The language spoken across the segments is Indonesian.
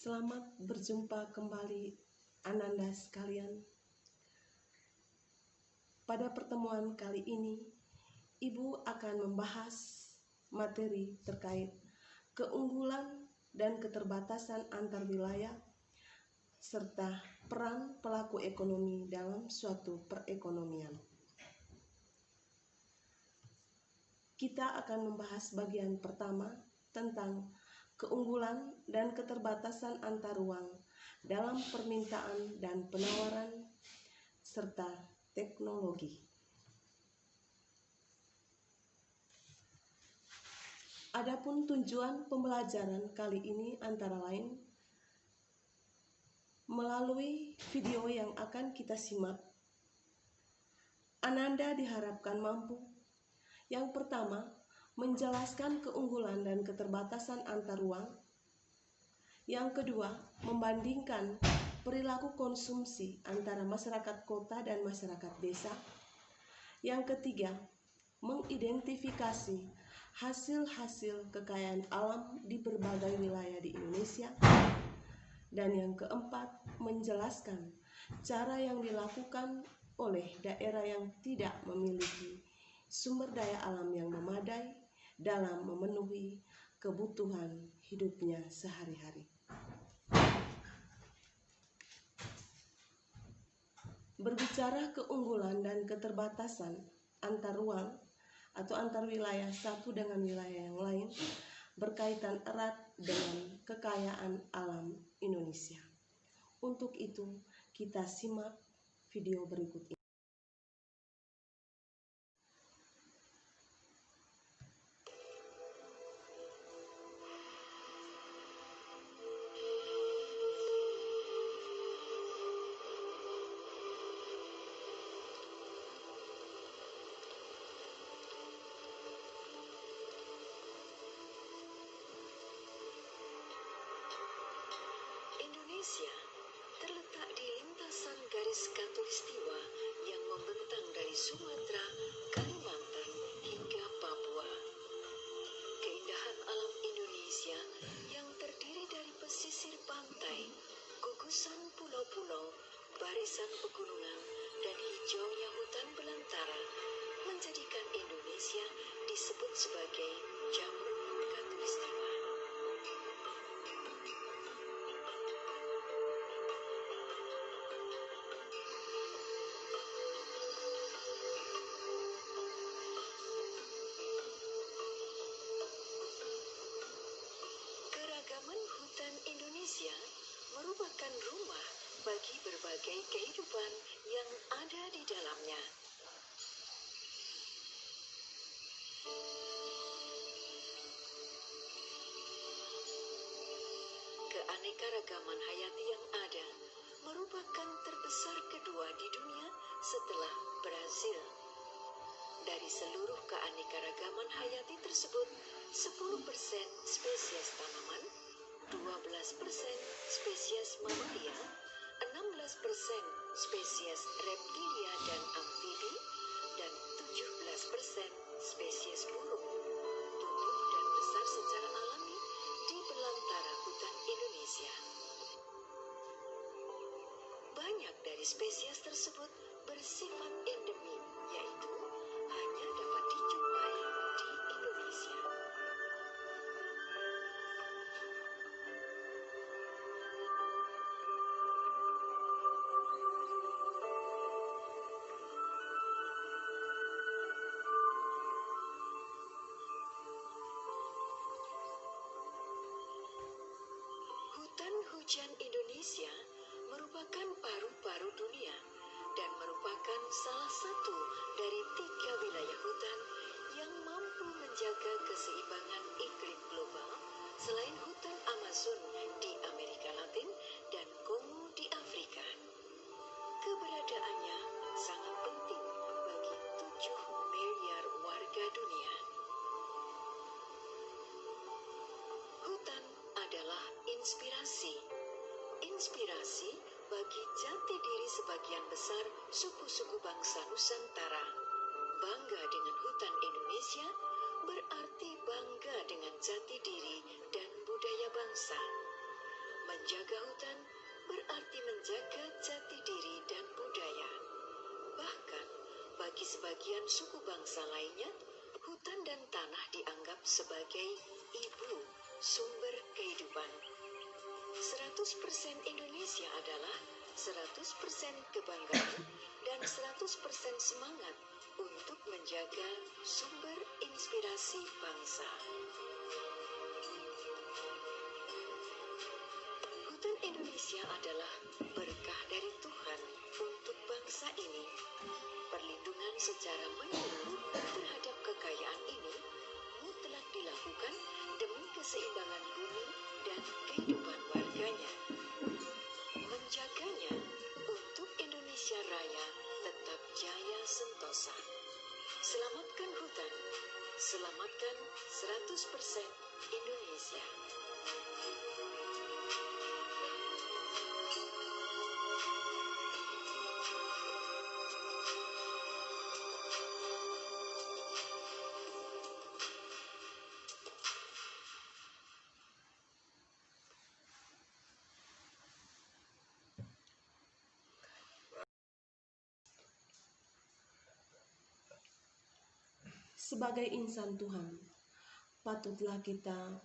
Selamat berjumpa kembali Ananda sekalian. Pada pertemuan kali ini, Ibu akan membahas materi terkait keunggulan dan keterbatasan antar wilayah serta peran pelaku ekonomi dalam suatu perekonomian. Kita akan membahas bagian pertama tentang keunggulan dan keterbatasan antar ruang dalam permintaan dan penawaran serta teknologi. Adapun tujuan pembelajaran kali ini antara lain melalui video yang akan kita simak, Ananda diharapkan mampu yang pertama menjelaskan keunggulan dan keterbatasan antar ruang. Yang kedua, membandingkan perilaku konsumsi antara masyarakat kota dan masyarakat desa. Yang ketiga, mengidentifikasi hasil-hasil kekayaan alam di berbagai wilayah di Indonesia. Dan yang keempat, menjelaskan cara yang dilakukan oleh daerah yang tidak memiliki sumber daya alam yang memadai dalam memenuhi kebutuhan hidupnya sehari-hari. Berbicara keunggulan dan keterbatasan antar ruang atau antar wilayah satu dengan wilayah yang lain berkaitan erat dengan kekayaan alam Indonesia. Untuk itu, kita simak video berikut ini. Indonesia terletak di lintasan garis khatulistiwa yang membentang dari Sumatera, Kalimantan hingga Papua. Keindahan alam Indonesia yang terdiri dari pesisir pantai, gugusan pulau-pulau, barisan pegunungan, dan hijaunya hutan belantara menjadikan Indonesia disebut sebagai Jamrut Khatulistiwa. Keragaman hutan Indonesia merupakan rumah bagi berbagai kehidupan yang ada di dalamnya. Keanekaragaman hayati yang ada merupakan terbesar kedua di dunia setelah Brazil. Dari seluruh keanekaragaman hayati tersebut, 10% spesies tanaman, 12% spesies mamalia, 16% spesies reptilia dan amfibi, dan 17% spesies burung tumbuh dan besar secara alami di belantara hutan Indonesia. Banyak dari spesies tersebut bersifat endemik, yaitu hanya dapat dijumpai di Indonesia. Hutan hujan Indonesia merupakan paru-paru dunia dan merupakan salah satu dari 3 wilayah hutan yang mampu menjaga keseimbangan iklim global selain hutan Amazon di Amerika Latin dan Kongo di Afrika. Keberadaannya sangat penting bagi 7 miliar warga dunia. Hutan adalah inspirasi bagi jati diri sebagian besar suku-suku bangsa Nusantara. Bangga dengan hutan Indonesia berarti bangga dengan jati diri dan budaya bangsa. Menjaga hutan berarti menjaga jati diri dan budaya. Bahkan, bagi sebagian suku bangsa lainnya, hutan dan tanah dianggap sebagai ibu sumber kehidupan. 100% Indonesia adalah 100% kebanggaan dan 100% semangat untuk menjaga sumber inspirasi bangsa. Hutan Indonesia adalah berkah dari Tuhan untuk bangsa ini. Perlindungan secara menyeluruh terhadap kekayaan ini mutlak dilakukan demi keseimbangan bumi dan kehidupan warganya. Menjaganya untuk Indonesia Raya tetap jaya sentosa. Selamatkan hutan, selamatkan 100% Indonesia. Sebagai insan Tuhan, patutlah kita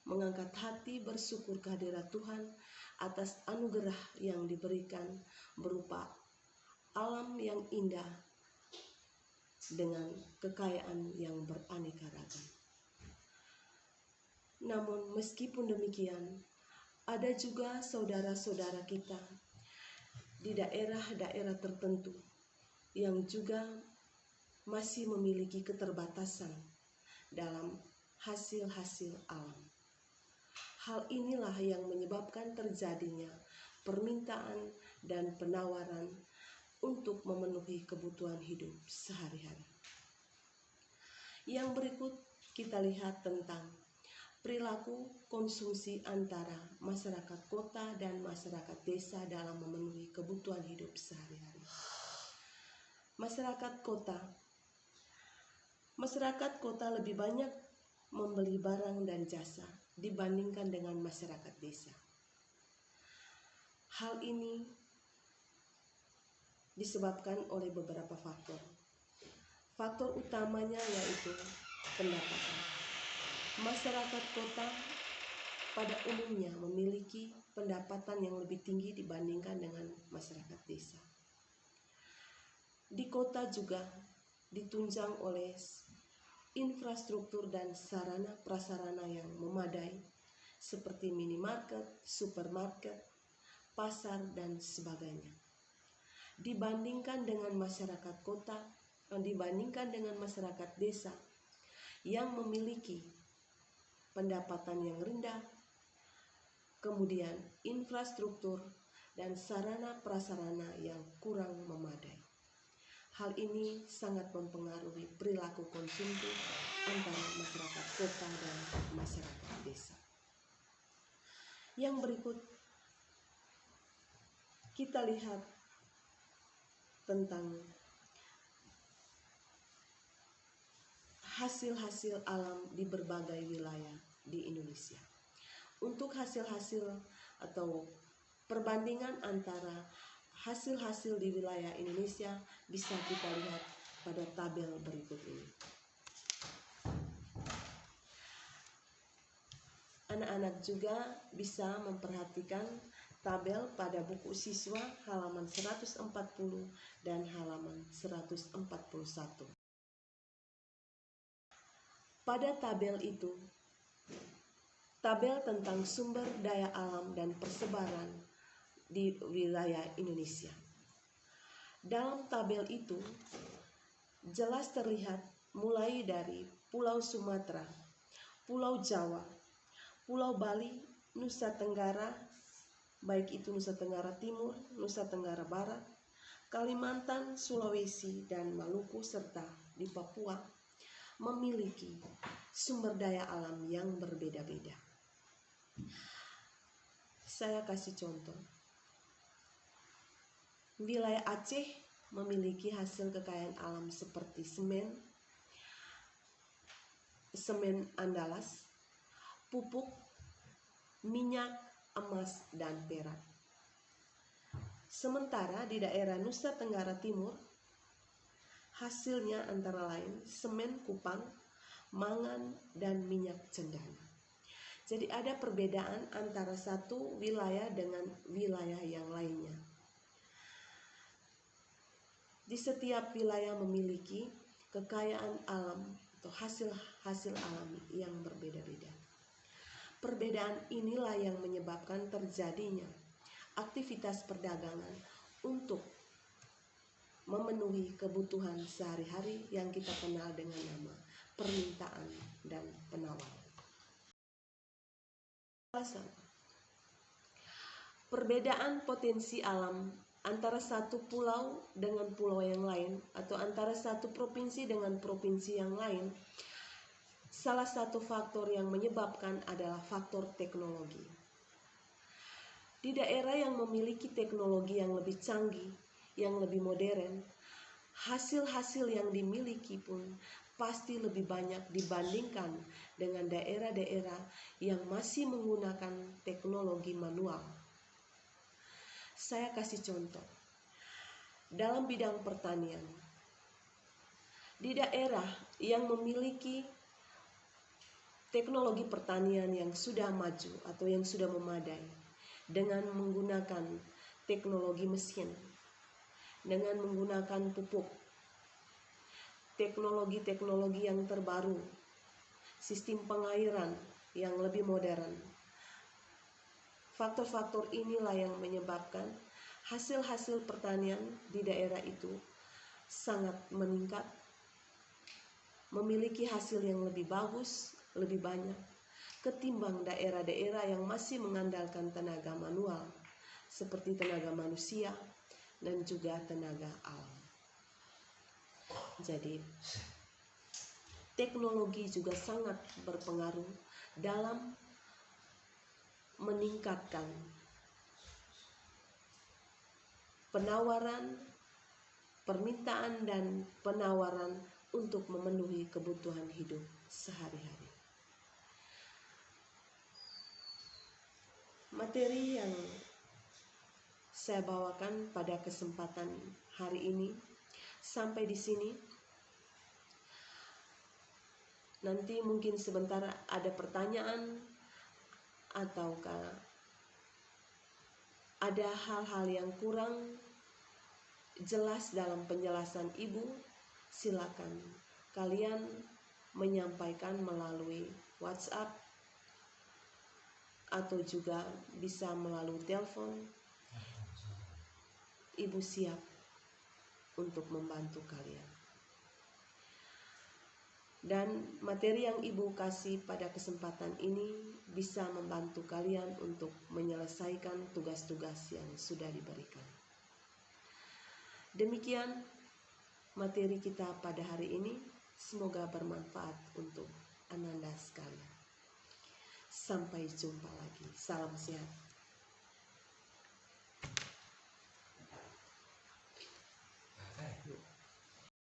mengangkat hati bersyukur kehadirat Tuhan atas anugerah yang diberikan berupa alam yang indah dengan kekayaan yang beraneka ragam. Namun meskipun demikian, ada juga saudara-saudara kita di daerah-daerah tertentu yang juga masih memiliki keterbatasan dalam hasil-hasil alam. Hal inilah yang menyebabkan terjadinya permintaan dan penawaran untuk memenuhi kebutuhan hidup sehari-hari. Yang berikut kita lihat tentang perilaku konsumsi antara masyarakat kota dan masyarakat desa dalam memenuhi kebutuhan hidup sehari-hari. Masyarakat kota lebih banyak membeli barang dan jasa dibandingkan dengan masyarakat desa. Hal ini disebabkan oleh beberapa faktor. Faktor utamanya yaitu pendapatan. Masyarakat kota pada umumnya memiliki pendapatan yang lebih tinggi dibandingkan dengan masyarakat desa. Di kota juga ditunjang oleh infrastruktur dan sarana prasarana yang memadai seperti minimarket, supermarket, pasar, dan sebagainya. Dibandingkan dengan masyarakat desa yang memiliki pendapatan yang rendah, kemudian infrastruktur dan sarana prasarana yang kurang memadai. Hal ini sangat mempengaruhi perilaku konsumsi antara masyarakat kota dan masyarakat desa. Yang berikut kita lihat tentang hasil-hasil alam di berbagai wilayah di Indonesia. Untuk hasil-hasil atau perbandingan antara hasil-hasil di wilayah Indonesia bisa kita lihat pada tabel berikut ini. Anak-anak juga bisa memperhatikan tabel pada buku siswa halaman 140 dan halaman 141. Pada tabel itu, tabel tentang sumber daya alam dan persebaran di wilayah Indonesia. Dalam tabel itu jelas terlihat mulai dari Pulau Sumatera, Pulau Jawa, Pulau Bali, Nusa Tenggara, baik itu Nusa Tenggara Timur, Nusa Tenggara Barat, Kalimantan, Sulawesi, dan Maluku serta di Papua memiliki sumber daya alam yang berbeda-beda. Saya kasih contoh. Wilayah Aceh memiliki hasil kekayaan alam seperti semen andalas, pupuk, minyak, emas, dan perak. Sementara di daerah Nusa Tenggara Timur, hasilnya antara lain semen kupang, mangan, dan minyak cendana. Jadi ada perbedaan antara satu wilayah dengan wilayah yang lainnya. Di setiap wilayah memiliki kekayaan alam atau hasil alami yang berbeda-beda. Perbedaan inilah yang menyebabkan terjadinya aktivitas perdagangan untuk memenuhi kebutuhan sehari-hari yang kita kenal dengan nama permintaan dan penawaran. Perbedaan potensi alam antara satu pulau dengan pulau yang lain atau antara satu provinsi dengan provinsi yang lain, salah satu faktor yang menyebabkan adalah faktor teknologi. Di daerah yang memiliki teknologi yang lebih canggih, yang lebih modern, hasil-hasil yang dimiliki pun pasti lebih banyak dibandingkan dengan daerah-daerah yang masih menggunakan teknologi manual. Saya kasih contoh. Dalam bidang pertanian, di daerah yang memiliki teknologi pertanian yang sudah maju atau yang sudah memadai dengan menggunakan teknologi mesin, dengan menggunakan pupuk, teknologi-teknologi yang terbaru, sistem pengairan yang lebih modern. Faktor-faktor inilah yang menyebabkan hasil-hasil pertanian di daerah itu sangat meningkat, memiliki hasil yang lebih bagus, lebih banyak, ketimbang daerah-daerah yang masih mengandalkan tenaga manual, seperti tenaga manusia dan juga tenaga alam. Jadi, teknologi juga sangat berpengaruh dalam meningkatkan penawaran, permintaan dan penawaran untuk memenuhi kebutuhan hidup sehari-hari. Materi yang saya bawakan pada kesempatan hari ini sampai di sini. Nanti mungkin sebentar ada pertanyaan ataukah ada hal-hal yang kurang jelas dalam penjelasan Ibu, silakan kalian menyampaikan melalui WhatsApp atau juga bisa melalui telepon. Ibu siap untuk membantu kalian. Dan materi yang Ibu kasih pada kesempatan ini bisa membantu kalian untuk menyelesaikan tugas-tugas yang sudah diberikan. Demikian materi kita pada hari ini. Semoga bermanfaat untuk Ananda sekalian. Sampai jumpa lagi. Salam sehat.